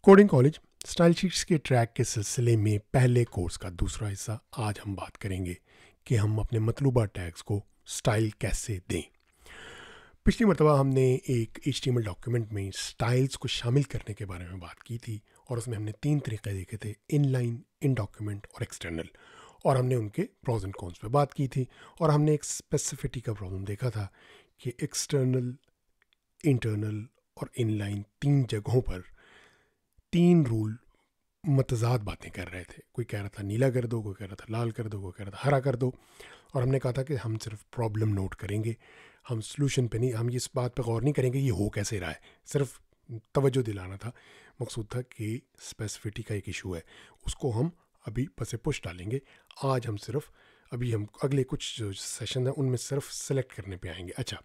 Coding college style sheets के track के सिलसिले में पहले कोर्स का दूसरा हिस्सा आज हम बात करेंगे कि हम अपने मतलूबा टैग्स को स्टाइल कैसे दें। पिछली मरतबा हमने एक HTML डॉक्यूमेंट में स्टाइल्स को शामिल करने के बारे में बात की थी और उसमें हमने 3 तरीके देखे थे, इनलाइन, इन डॉक्यूमेंट और एक्सटर्नल, और हमने उनके प्रोज एंड कॉन्स पे बात की थी और हमने एक स्पेसिफिटी का प्रॉब्लम देखा था कि एक्सटर्नल, इंटरनल और इनलाइन 3 जगहों पर 3 रूल मतजाद बातें कर रहे थे। कोई कह रहा था नीला कर दो, कोई कह रहा था लाल कर दो, कोई कह रहा था हरा कर दो, और हमने कहा था कि हम सिर्फ प्रॉब्लम नोट करेंगे, हम सोल्यूशन पे नहीं, हम इस बात पे गौर नहीं करेंगे ये हो कैसे रहा है, सिर्फ तवज्जो दिलाना था। मकसूद था कि स्पेसिफिटी का एक इशू है, उसको हम अभी पसे पुश डालेंगे। आज हम सिर्फ अभी हम अगले कुछ जो सेशन है उनमें सिर्फ सेलेक्ट करने पे आएंगे। अच्छा,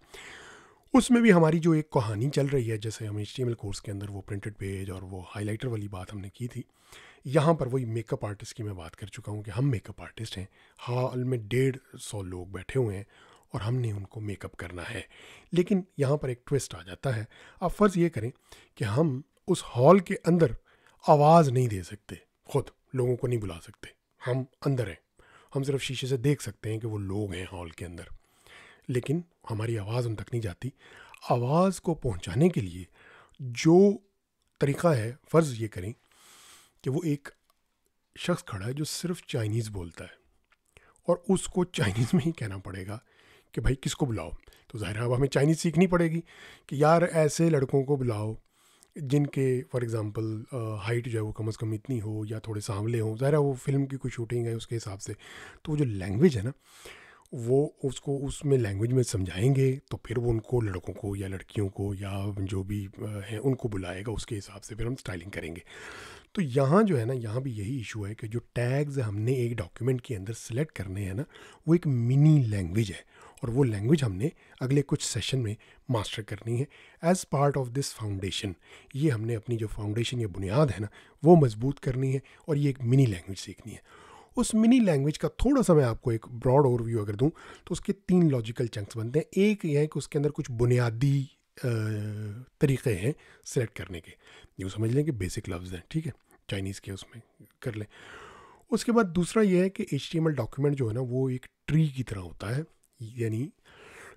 उसमें भी हमारी जो एक कहानी चल रही है, जैसे हम HTML कोर्स के अंदर वो प्रिंटेड पेज और वो हाइलाइटर वाली बात हमने की थी, यहाँ पर वही मेकअप आर्टिस्ट की मैं बात कर चुका हूँ कि हम मेकअप आर्टिस्ट हैं, हॉल में 150 लोग बैठे हुए हैं और हमने उनको मेकअप करना है। लेकिन यहाँ पर एक ट्विस्ट आ जाता है। आप फ़र्ज़ ये करें कि हम उस हॉल के अंदर आवाज़ नहीं दे सकते, ख़ुद लोगों को नहीं बुला सकते, हम अंदर हैं, हम सिर्फ शीशे से देख सकते हैं कि वो लोग हैं हॉल के अंदर, लेकिन हमारी आवाज़ उन तक नहीं जाती। आवाज़ को पहुंचाने के लिए जो तरीक़ा है, फ़र्ज़ ये करें कि वो एक शख्स खड़ा है जो सिर्फ चाइनीज़ बोलता है और उसको चाइनीज़ में ही कहना पड़ेगा कि भाई किसको बुलाओ। तो ज़ाहिर है अब हमें चाइनीज़ सीखनी पड़ेगी कि यार ऐसे लड़कों को बुलाओ जिनके फॉर एग्ज़ाम्पल हाइट जो है वो कम से कम इतनी हो या थोड़े सांवले हों। ज़ाहिर है वो फिल्म की कोई शूटिंग है उसके हिसाब से, तो वो जो लैंग्वेज है ना, वो उसको उसमें लैंग्वेज में समझाएंगे तो फिर वो उनको लड़कों को या लड़कियों को या जो भी हैं उनको बुलाएगा, उसके हिसाब से फिर हम स्टाइलिंग करेंगे। तो यहाँ जो है ना, यहाँ भी यही इशू है कि जो टैग्स हमने एक डॉक्यूमेंट के अंदर सेलेक्ट करने हैं ना, वो एक मिनी लैंग्वेज है और वो लैंग्वेज हमने अगले कुछ सेशन में मास्टर करनी है as part of this foundation. ये हमने अपनी जो फाउंडेशन या बुनियाद है ना वो मजबूत करनी है और ये एक मिनी लैंग्वेज सीखनी है। उस मिनी लैंग्वेज का थोड़ा सा मैं आपको एक ब्रॉड ओवरव्यू अगर दूं तो उसके 3 लॉजिकल चंक्स बनते हैं। एक ये है कि उसके अंदर कुछ बुनियादी तरीक़े हैं सेलेक्ट करने के, यूँ समझ लें कि बेसिक लफ्ज़ हैं, ठीक है, चाइनीज़ के उसमें कर लें। उसके बाद दूसरा ये है कि HTML डॉक्यूमेंट जो है ना वो एक ट्री की तरह होता है, यानी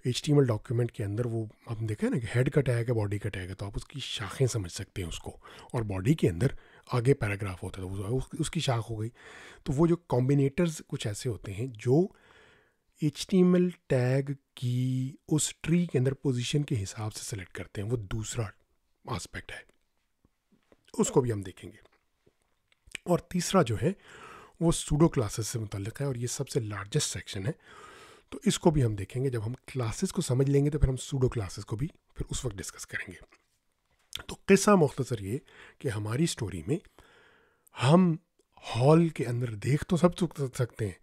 HTML डॉक्यूमेंट के अंदर वो हम देखें ना कि हेड का टैग है, बॉडी का टैग है, तो आप उसकी शाखें समझ सकते हैं उसको, और बॉडी के अंदर आगे पैराग्राफ होता है तो वो उसकी शाख हो गई। तो वो जो कॉम्बिनेटर्स कुछ ऐसे होते हैं जो HTML टैग की उस ट्री के अंदर पोजीशन के हिसाब से सेलेक्ट करते हैं, वो दूसरा एस्पेक्ट है, उसको भी हम देखेंगे। और तीसरा जो है वो सूडो क्लासेस से मुतल्लिक है और ये सबसे लार्जेस्ट सेक्शन है, तो इसको भी हम देखेंगे। जब हम क्लासेस को समझ लेंगे तो फिर हम सूडो क्लासेस को भी फिर उस वक्त डिस्कस करेंगे। तो किस्सा मुख्तसर ये कि हमारी स्टोरी में हम हॉल के अंदर देख तो सब सकते हैं,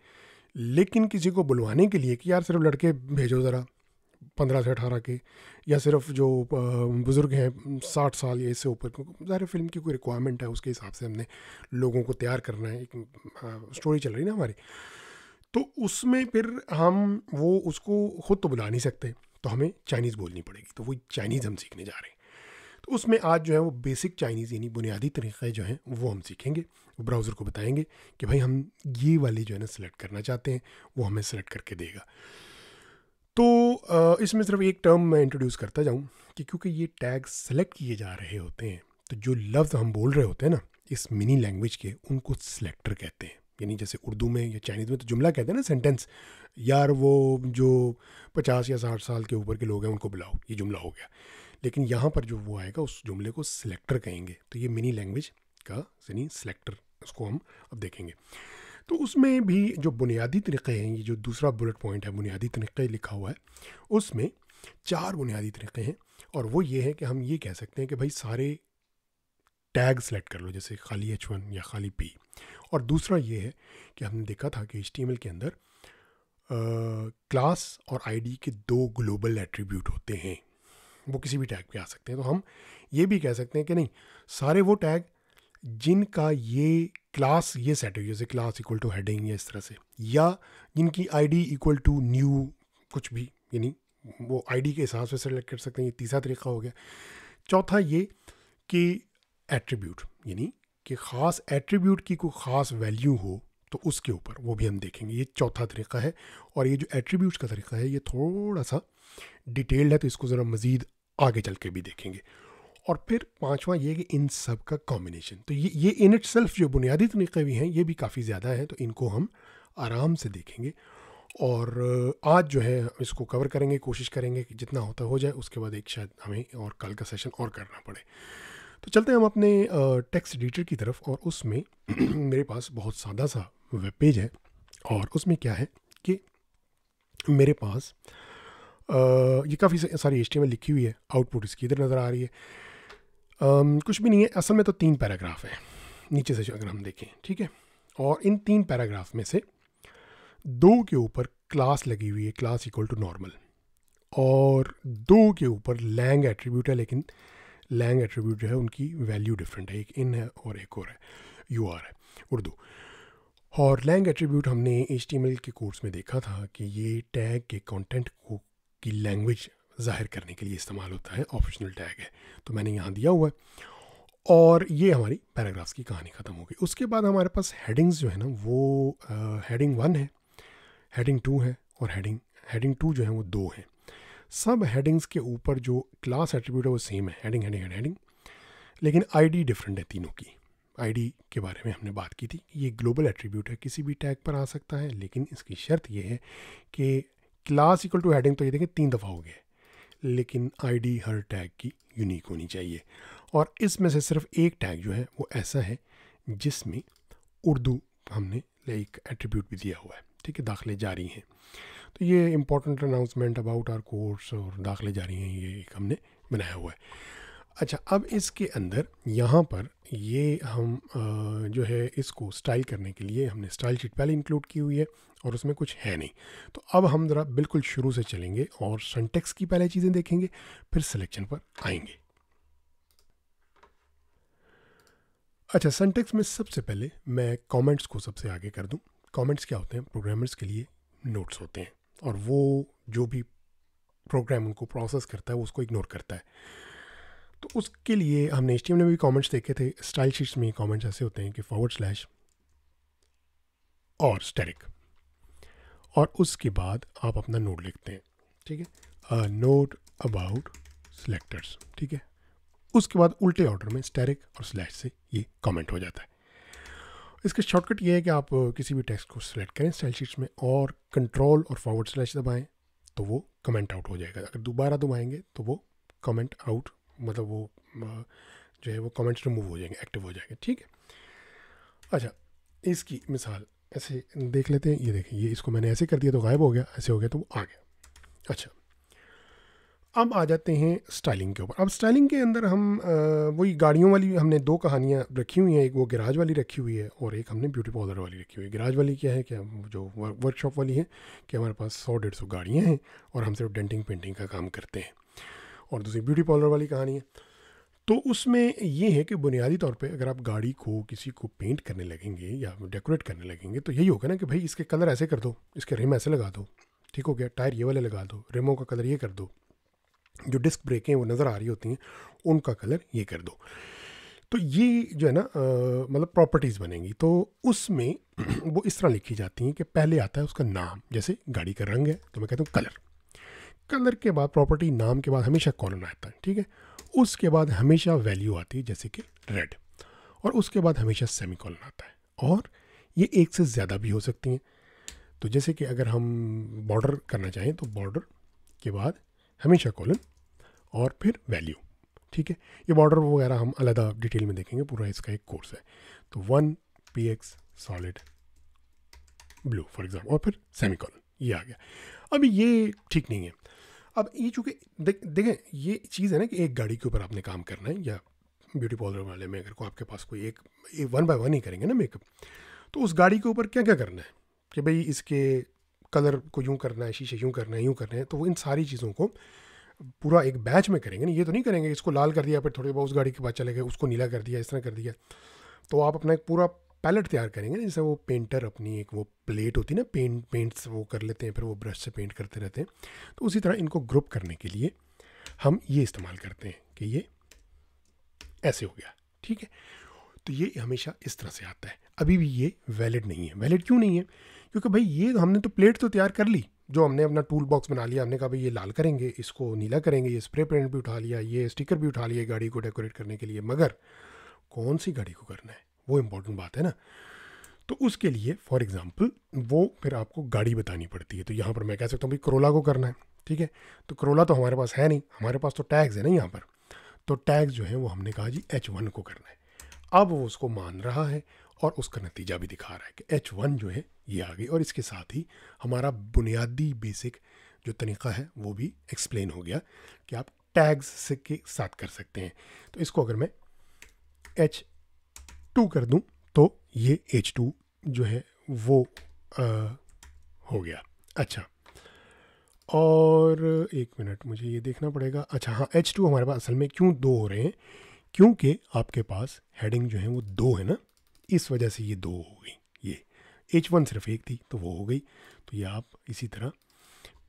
लेकिन किसी को बुलवाने के लिए कि यार सिर्फ लड़के भेजो ज़रा 15 से 18 के, या सिर्फ जो बुज़ुर्ग हैं 60 साल या इससे ऊपर, ज़ाहिर फिल्म की कोई रिक्वायरमेंट है, उसके हिसाब से हमने लोगों को तैयार करना है, एक स्टोरी चल रही ना हमारी, तो उसमें फिर हम वो उसको ख़ुद तो बुला नहीं सकते, तो हमें चाइनीज़ बोलनी पड़ेगी, तो वो चाइनीज़ हम सीखने जा रहे हैं। तो उसमें आज जो है वो बेसिक चाइनीज़ यानी बुनियादी तरीक़े जो हैं वो हम सीखेंगे। ब्राउज़र को बताएंगे कि भाई हम ये वाली जो है ना सेलेक्ट करना चाहते हैं, वो हमें सेलेक्ट करके देगा। तो इसमें सिर्फ एक टर्म मैं इंट्रोड्यूस करता जाऊँ कि क्योंकि ये टैग सेलेक्ट किए जा रहे होते हैं, तो जो लफ्ज़ हम बोल रहे होते हैं ना इस मिनी लैंग्वेज के, उनको सिलेक्टर कहते हैं। यानी जैसे उर्दू में या चाइनीज़ में तो जुमला कहते हैं ना, सेंटेंस, यार वो जो 50 या 60 साल के ऊपर के लोग हैं उनको बुलाओ, ये जुमला हो गया। लेकिन यहाँ पर जो वो आएगा उस जुमले को सिलेक्टर कहेंगे, तो ये मिनी लैंग्वेज का यानी सिलेक्टर, उसको हम अब देखेंगे। तो उसमें भी जो बुनियादी तरीक़े हैं, ये जो दूसरा बुलेट पॉइंट है बुनियादी तरीक़े लिखा हुआ है, उसमें 4 बुनियादी तरीक़े हैं, और वो ये है कि हम ये कह सकते हैं कि भाई सारे टैग सेलेक्ट कर लो, जैसे खाली H1 या खाली P। और दूसरा ये है कि हमने देखा था कि HTML के अंदर क्लास और ID के 2 ग्लोबल एट्रीब्यूट होते हैं, वो किसी भी टैग पे आ सकते हैं। तो हम ये भी कह सकते हैं कि नहीं, सारे वो टैग जिनका ये क्लास ये सेट है, जैसे क्लास इक्वल टू हेडिंग या इस तरह से, या जिनकी ID इक्वल टू न्यू कुछ भी, यानी वो ID के हिसाब से सेलेक्ट कर सकते हैं। ये तीसरा तरीका हो गया। चौथा ये कि एट्रीब्यूट, यानी कि ख़ास एट्रीब्यूट की कोई ख़ास वैल्यू हो तो उसके ऊपर, वो भी हम देखेंगे। ये चौथा तरीका है। और ये जो एट्रीब्यूट्स का तरीका है ये थोड़ा सा डिटेल्ड है, तो इसको ज़रा मज़ीद आगे चल के भी देखेंगे। और फिर पांचवा ये कि इन सब का कॉम्बिनेशन। तो ये इन इट सेल्फ जो बुनियादी तरीक़े भी हैं ये भी काफ़ी ज़्यादा हैं, तो इनको हम आराम से देखेंगे। और आज जो है इसको कवर करेंगे, कोशिश करेंगे कि जितना होता हो जाए। उसके बाद एक शायद हमें और कल का सेशन और करना पड़े। तो चलते हैं हम अपने टेक्स्ट एडिटर की तरफ। और उसमें मेरे पास बहुत सादा सा वेब पेज है। और उसमें क्या है कि मेरे पास ये काफ़ी सारी HTML लिखी हुई है। आउटपुट इसकी इधर नज़र आ रही है। कुछ भी नहीं है असल में, तो 3 पैराग्राफ हैं नीचे से अगर हम देखें, ठीक है। और इन 3 पैराग्राफ में से 2 के ऊपर क्लास लगी हुई है, क्लास इक्वल टू नॉर्मल। और 2 के ऊपर लैंग एट्रीब्यूट है, लेकिन लैंग एट्रीब्यूट जो है उनकी वैल्यू डिफरेंट है। एक इन है और एक और है UR है, उर्दू। और लैंग एट्रीब्यूट हमने HTML के कोर्स में देखा था कि ये टैग के कंटेंट को की लैंग्वेज ज़ाहिर करने के लिए इस्तेमाल होता है, ऑप्शनल टैग है। तो मैंने यहाँ दिया हुआ है। और ये हमारी पैराग्राफ्स की कहानी ख़त्म हो गई। उसके बाद हमारे पास हेडिंग्स जो है ना, वो हेडिंग 1 है, हेडिंग 2 है, और हेडिंग 2 जो है वो 2 है। सब हेडिंग्स के ऊपर जो क्लास एट्रीब्यूट है वो सेम है, हेडिंग हेडिंग हेडिंग, लेकिन ID डिफरेंट है तीनों की। ID के बारे में हमने बात की थी। ये ग्लोबल एट्रीब्यूट है, किसी भी टैग पर आ सकता है, लेकिन इसकी शर्त ये है कि क्लास इक्वल टू हेडिंग, तो ये देखें 3 दफ़ा हो गया, लेकिन ID हर टैग की यूनिक होनी चाहिए। और इसमें से सिर्फ एक टैग जो है वो ऐसा है जिसमें उर्दू हमने एक एट्रीब्यूट भी दिया हुआ है, ठीक है। दाखिले जारी हैं, तो ये important announcement about our course और दाखिले जारी हैं, ये एक हमने बनाया हुआ है। अच्छा, अब इसके अंदर यहाँ पर ये हम जो है इसको स्टाइल करने के लिए हमने स्टाइल शीट पहले इंक्लूड की हुई है और उसमें कुछ है नहीं। तो अब हम ज़रा बिल्कुल शुरू से चलेंगे और सिंटैक्स की पहले चीज़ें देखेंगे, फिर सिलेक्शन पर आएंगे। अच्छा, सिंटैक्स में सबसे पहले मैं कमेंट्स को सबसे आगे कर दूं। कमेंट्स क्या होते हैं? प्रोग्रामर्स के लिए नोट्स होते हैं, और वो जो भी प्रोग्राम उनको प्रोसेस करता है वो उसको इग्नोर करता है। तो उसके लिए हमने HTML में भी कमेंट्स देखे थे। स्टाइल शीट्स में कमेंट्स ऐसे होते हैं कि / और स्टैटिक, और उसके बाद आप अपना नोट लिखते हैं, ठीक है। नोट अबाउट सिलेक्टर्स, ठीक है। उसके बाद उल्टे ऑर्डर में स्टैटिक और स्लैश से ये कमेंट हो जाता है। इसका शॉर्टकट ये है कि आप किसी भी टेक्स्ट को सिलेक्ट करें स्टाइल शीट्स में और कंट्रोल और / दबाएं, तो वो कमेंट आउट हो जाएगा। अगर दोबारा दबाएंगे तो वो कमेंट आउट, मतलब वो जो है वो कमेंट्स रिमूव हो जाएंगे, एक्टिव हो जाएंगे, ठीक है। अच्छा, इसकी मिसाल ऐसे देख लेते हैं। ये देखें, ये इसको मैंने ऐसे कर दिया तो गायब हो गया, ऐसे हो गया तो वो आ गया। अच्छा, अब आ जाते हैं स्टाइलिंग के ऊपर। अब स्टाइलिंग के अंदर हम वही गाड़ियों वाली हमने 2 कहानियाँ रखी हुई हैं। एक वो गैराज वाली रखी हुई है और एक हमने ब्यूटी पार्लर वाली रखी हुई है। गैराज वाली क्या है, क्या जो वर्कशॉप वाली है कि हमारे पास 100-150 गाड़ियाँ हैं और हम सिर्फ डेंटिंग पेंटिंग का काम करते हैं। और दूसरी ब्यूटी पार्लर वाली कहानी है। तो उसमें ये है कि बुनियादी तौर पे अगर आप गाड़ी को किसी को पेंट करने लगेंगे या डेकोरेट करने लगेंगे तो यही होगा ना कि भाई इसके कलर ऐसे कर दो, इसके रिम ऐसे लगा दो, ठीक हो गया, टायर ये वाले लगा दो, रिमों का कलर ये कर दो, जो डिस्क ब्रेकें वो नज़र आ रही होती हैं उनका कलर ये कर दो। तो ये जो है ना मतलब प्रॉपर्टीज़ बनेंगी। तो उसमें वो इस तरह लिखी जाती हैं कि पहले आता है उसका नाम, जैसे गाड़ी का रंग है तो मैं कहता हूँ कलर। कलर के बाद प्रॉपर्टी, नाम के बाद हमेशा कॉलन आता है, ठीक है। उसके बाद हमेशा वैल्यू आती है जैसे कि रेड, और उसके बाद हमेशा सेमीकोलन आता है। और ये एक से ज़्यादा भी हो सकती हैं। तो जैसे कि अगर हम बॉर्डर करना चाहें तो बॉर्डर के बाद हमेशा कॉलन और फिर वैल्यू, ठीक है। ये बॉर्डर वगैरह हम अलग डिटेल में देखेंगे, पूरा इसका एक कोर्स है। तो 1px solid blue for example, और फिर सेमीकोलन, ये आ गया। अभी ये ठीक नहीं है। अब ये चूँकि देखें ये चीज़ है ना कि एक गाड़ी के ऊपर आपने काम करना है, या ब्यूटी पार्लर वाले में अगर को आपके पास कोई एक 1 बाय 1 ही करेंगे ना मेकअप, तो उस गाड़ी के ऊपर क्या क्या करना है कि भाई इसके कलर को यूँ करना है, शीशे यूँ करना है, यूँ करना है। तो वो इन सारी चीज़ों को पूरा एक बैच में करेंगे ना। ये तो नहीं करेंगे इसको लाल कर दिया फिर थोड़ी बहुत उस गाड़ी के पास चले गए, उसको नीला कर दिया, इस तरह कर दिया। तो आप अपना एक पूरा पैलेट तैयार करेंगे, जैसे वो पेंटर अपनी एक वो प्लेट होती है ना, पेंट्स वो कर लेते हैं, फिर वो ब्रश से पेंट करते रहते हैं। तो उसी तरह इनको ग्रुप करने के लिए हम ये इस्तेमाल करते हैं कि ये ऐसे हो गया, ठीक है। तो ये हमेशा इस तरह से आता है। अभी भी ये वैलिड नहीं है। वैलिड क्यों नहीं है? क्योंकि भाई ये हमने तो प्लेट तो तैयार कर ली, जो हमने अपना टूल बॉक्स बना लिया, हमने कहा भाई ये लाल करेंगे, इसको नीला करेंगे, ये स्प्रे पेंट भी उठा लिया, ये स्टिकर भी उठा लिया गाड़ी को डेकोरेट करने के लिए, मगर कौन सी गाड़ी को करना है वो इम्पोर्टेंट बात है ना। तो उसके लिए फॉर एग्जांपल वो फिर आपको गाड़ी बतानी पड़ती है। तो यहाँ पर मैं कह सकता हूँ भाई करोला को करना है, ठीक है। तो करोला तो हमारे पास है नहीं, हमारे पास तो टैग्स है ना यहाँ पर। तो टैग्स जो है वो हमने कहा जी H1 को करना है। अब वो उसको मान रहा है और उसका नतीजा भी दिखा रहा है कि H1 जो है ये आ गई, और इसके साथ ही हमारा बुनियादी बेसिक जो तरीक़ा है वो भी एक्सप्लेन हो गया कि आप टैग्स से के साथ कर सकते हैं। तो इसको अगर मैं H2 कर दूं तो ये H2 जो है वो हो गया। अच्छा, और एक मिनट मुझे ये देखना पड़ेगा। अच्छा हाँ, H2 हमारे पास असल में क्यों दो हो रहे हैं? क्योंकि आपके पास हेडिंग जो है वो दो है ना, इस वजह से ये दो हो गई। ये H1 सिर्फ एक थी तो वो हो गई। तो ये आप इसी तरह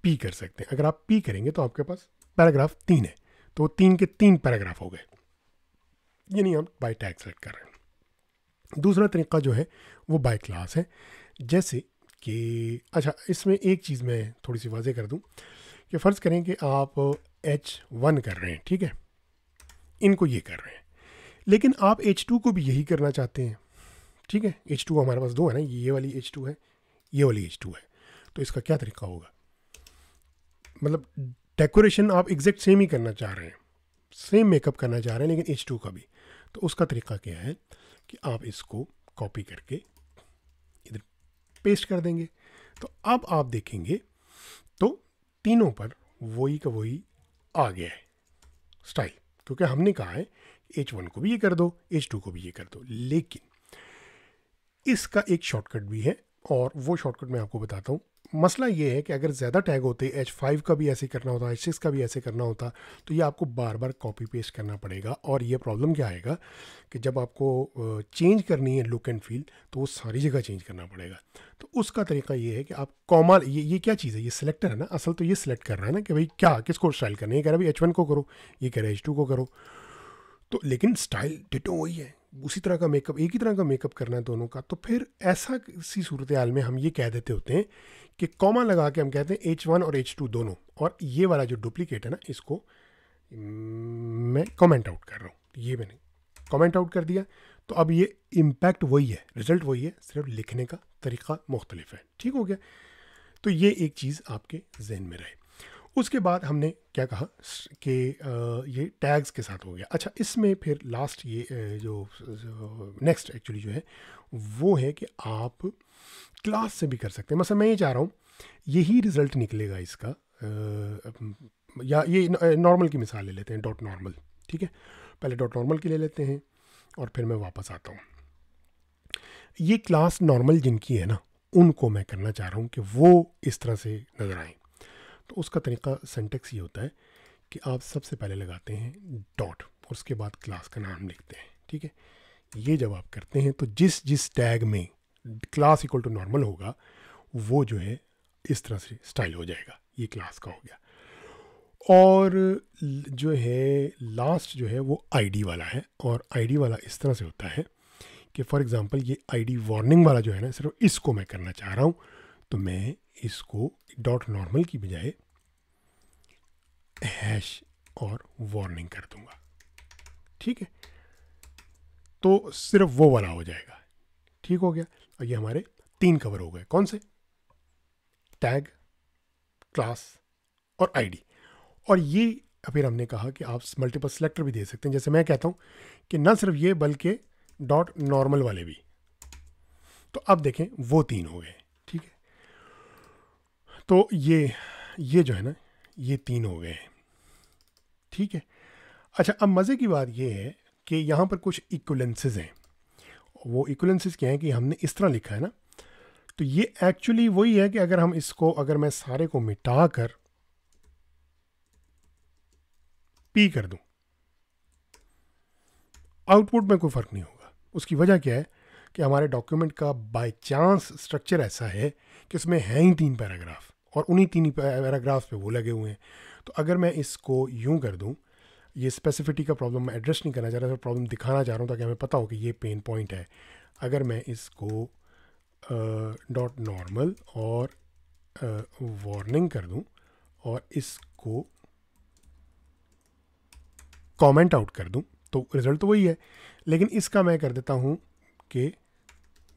P कर सकते हैं। अगर आप P करेंगे तो आपके पास पैराग्राफ 3 है, तो 3 के 3 पैराग्राफ हो गए, यानी हम बाय टैग सेलेक्ट कर रहे हैं। दूसरा तरीका जो है वो बाय क्लास है। जैसे कि अच्छा, इसमें एक चीज़ मैं थोड़ी सी वाज़ेह कर दूं कि फ़र्ज़ करें कि आप H1 कर रहे हैं, ठीक है, इनको ये कर रहे हैं, लेकिन आप H2 को भी यही करना चाहते हैं, ठीक है। H2 हमारे पास दो है ना, ये वाली H2 है, ये वाली H2 है। तो इसका क्या तरीका होगा? मतलब डेकोरेशन आप एग्जैक्ट सेम ही करना चाह रहे हैं, सेम मेकअप करना चाह रहे हैं, लेकिन H2 का भी। तो उसका तरीका क्या है कि आप इसको कॉपी करके इधर पेस्ट कर देंगे। तो अब आप देखेंगे तो तीनों पर वही का वही आ गया है स्टाइल, क्योंकि हमने कहा है H1 को भी ये कर दो, H2 को भी ये कर दो। लेकिन इसका एक शॉर्टकट भी है, और वो शॉर्टकट मैं आपको बताता हूँ। मसला ये है कि अगर ज़्यादा टैग होते, H5 का भी ऐसे करना होता, H6 का भी ऐसे करना होता, तो ये आपको बार बार कॉपी पेस्ट करना पड़ेगा। और ये प्रॉब्लम क्या आएगा कि जब आपको चेंज करनी है लुक एंड फील, तो वो सारी जगह चेंज करना पड़ेगा। तो उसका तरीका ये है कि आप कॉमा, ये क्या चीज़ है? ये सिलेक्टर है ना, असल तो ये सिलेक्ट कर रहा है ना कि भाई क्या किसको स्टाइल करनी है। कह रहा है भाई H1 को करो, ये कह रहा है H2 को करो। तो लेकिन स्टाइल डिटो वही है, उसी तरह का मेकअप, एक ही तरह का मेकअप करना है दोनों का। तो फिर ऐसा सी सूरत हाल में हम ये कह देते होते हैं कि कॉमा लगा के हम कहते हैं H1 और H2 दोनों, और ये वाला जो डुप्लीकेट है ना, इसको मैं कमेंट आउट कर रहा हूँ। तो ये मैंने कमेंट आउट कर दिया। तो अब ये इम्पैक्ट वही है, रिजल्ट वही है, सिर्फ लिखने का तरीका मुख्तलिफ है। ठीक हो गया? तो ये एक चीज़ आपके जहन में रहे। उसके बाद हमने क्या कहा कि ये टैग्स के साथ हो गया। अच्छा, इसमें फिर लास्ट ये जो नेक्स्ट एक्चुअली जो है वो है कि आप क्लास से भी कर सकते हैं। मतलब मैं ये चाह रहा हूँ यही रिज़ल्ट निकलेगा इसका, या ये नॉर्मल की मिसाल ले लेते हैं, डॉट नॉर्मल। ठीक है, पहले डॉट नॉर्मल की ले लेते हैं और फिर मैं वापस आता हूँ। ये क्लास नॉर्मल जिनकी है ना, उनको मैं करना चाह रहा हूँ कि वो इस तरह से नज़र आएँ। तो उसका तरीका सिंटेक्स ये होता है कि आप सबसे पहले लगाते हैं डॉट और उसके बाद क्लास का नाम लिखते हैं। ठीक है, ये जब आप करते हैं तो जिस जिस टैग में क्लास इक्वल टू नॉर्मल होगा वो जो है इस तरह से स्टाइल हो जाएगा। ये क्लास का हो गया। और जो है लास्ट जो है वो आईडी वाला है, और आईडी वाला इस तरह से होता है कि फॉर एग्जांपल ये आईडी वार्निंग वाला जो है ना, सिर्फ इसको मैं करना चाह रहा हूँ, तो मैं इसको डॉट नॉर्मल की बजाय हैश और वार्निंग कर दूंगा। ठीक है, तो सिर्फ वो वाला हो जाएगा। ठीक हो गया। और ये हमारे 3 कवर हो गए। कौन से? टैग, क्लास और आईडी। और ये फिर हमने कहा कि आप मल्टीपल सेलेक्टर भी दे सकते हैं। जैसे मैं कहता हूं कि ना सिर्फ ये बल्कि डॉट नॉर्मल वाले भी। तो अब देखें वो 3 हो गए। ठीक है, तो ये जो है ना, ये 3 हो गए हैं। ठीक है, अच्छा, अब मज़े की बात ये है कि यहाँ पर कुछ इक्वलेंसेस हैं। वो इक्वलेंसेस क्या हैं कि हमने इस तरह लिखा है ना, तो ये एक्चुअली वही है कि अगर हम इसको, अगर मैं सारे को मिटा कर P कर दूं, आउटपुट में कोई फ़र्क नहीं होगा। उसकी वजह क्या है कि हमारे डॉक्यूमेंट का बाय चांस स्ट्रक्चर ऐसा है कि उसमें हैं ही 3 पैराग्राफ और उन्हीं 3 पैराग्राफ पे वो लगे हुए हैं। तो अगर मैं इसको यूं कर दूं ये स्पेसिफिटी का प्रॉब्लम मैं एड्रेस नहीं करना चाह रहा था, प्रॉब्लम दिखाना चाह रहा हूँ ताकि हमें पता हो कि ये पेन पॉइंट है। अगर मैं इसको डॉट नॉर्मल और वार्निंग कर दूं और इसको कमेंट आउट कर दूं तो रिजल्ट तो वही है, लेकिन इसका मैं कर देता हूं कि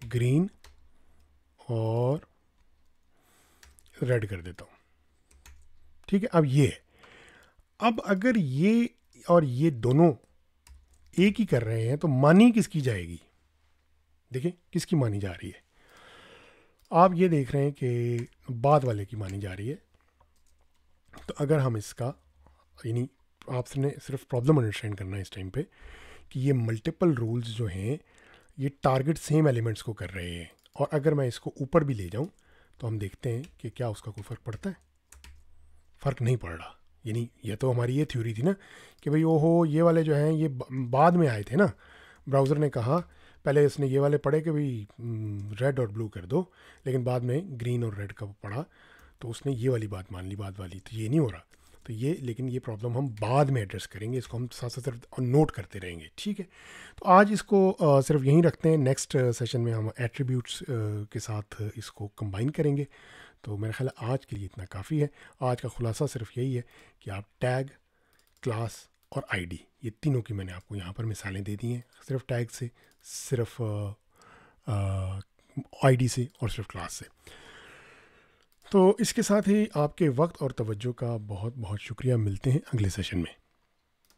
ग्रीन और रेड कर देता हूं। ठीक है, अब ये है। अब अगर ये और ये दोनों एक ही कर रहे हैं तो मानी किसकी जाएगी? देखिए किसकी मानी जा रही है। आप ये देख रहे हैं कि बाद वाले की मानी जा रही है। तो अगर हम इसका, यानी आपने सिर्फ प्रॉब्लम अंडरस्टैंड करना है इस टाइम पे कि ये मल्टीपल रूल्स जो हैं ये टारगेट सेम एलिमेंट्स को कर रहे हैं, और अगर मैं इसको ऊपर भी ले जाऊं तो हम देखते हैं कि क्या उसका कोई फ़र्क पड़ता है? फ़र्क नहीं पड़ रहा। यानी ये तो हमारी ये थ्योरी थी ना कि भाई ओहो ये वाले जो हैं ये बाद में आए थे ना, ब्राउज़र ने कहा पहले इसने ये वाले पढ़े कि भाई रेड और ब्लू कर दो, लेकिन बाद में ग्रीन और रेड का पढ़ा तो उसने ये वाली बात मान ली, बाद वाली, तो ये नहीं हो रहा। तो ये, लेकिन ये प्रॉब्लम हम बाद में एड्रेस करेंगे, इसको हम साथ साथ सिर्फ नोट करते रहेंगे। ठीक है, तो आज इसको सिर्फ यहीं रखते हैं। नेक्स्ट सेशन में हम एट्रीब्यूट्स के साथ इसको कंबाइन करेंगे। तो मेरा ख्याल है आज के लिए इतना काफ़ी है। आज का खुलासा सिर्फ यही है कि आप टैग, क्लास और आईडी, ये तीनों की मैंने आपको यहाँ पर मिसालें दे दी हैं, सिर्फ टैग से, सिर्फ आईडी से और सिर्फ क्लास से। तो इसके साथ ही आपके वक्त और तवज्जो का बहुत बहुत शुक्रिया। मिलते हैं अगले सेशन में।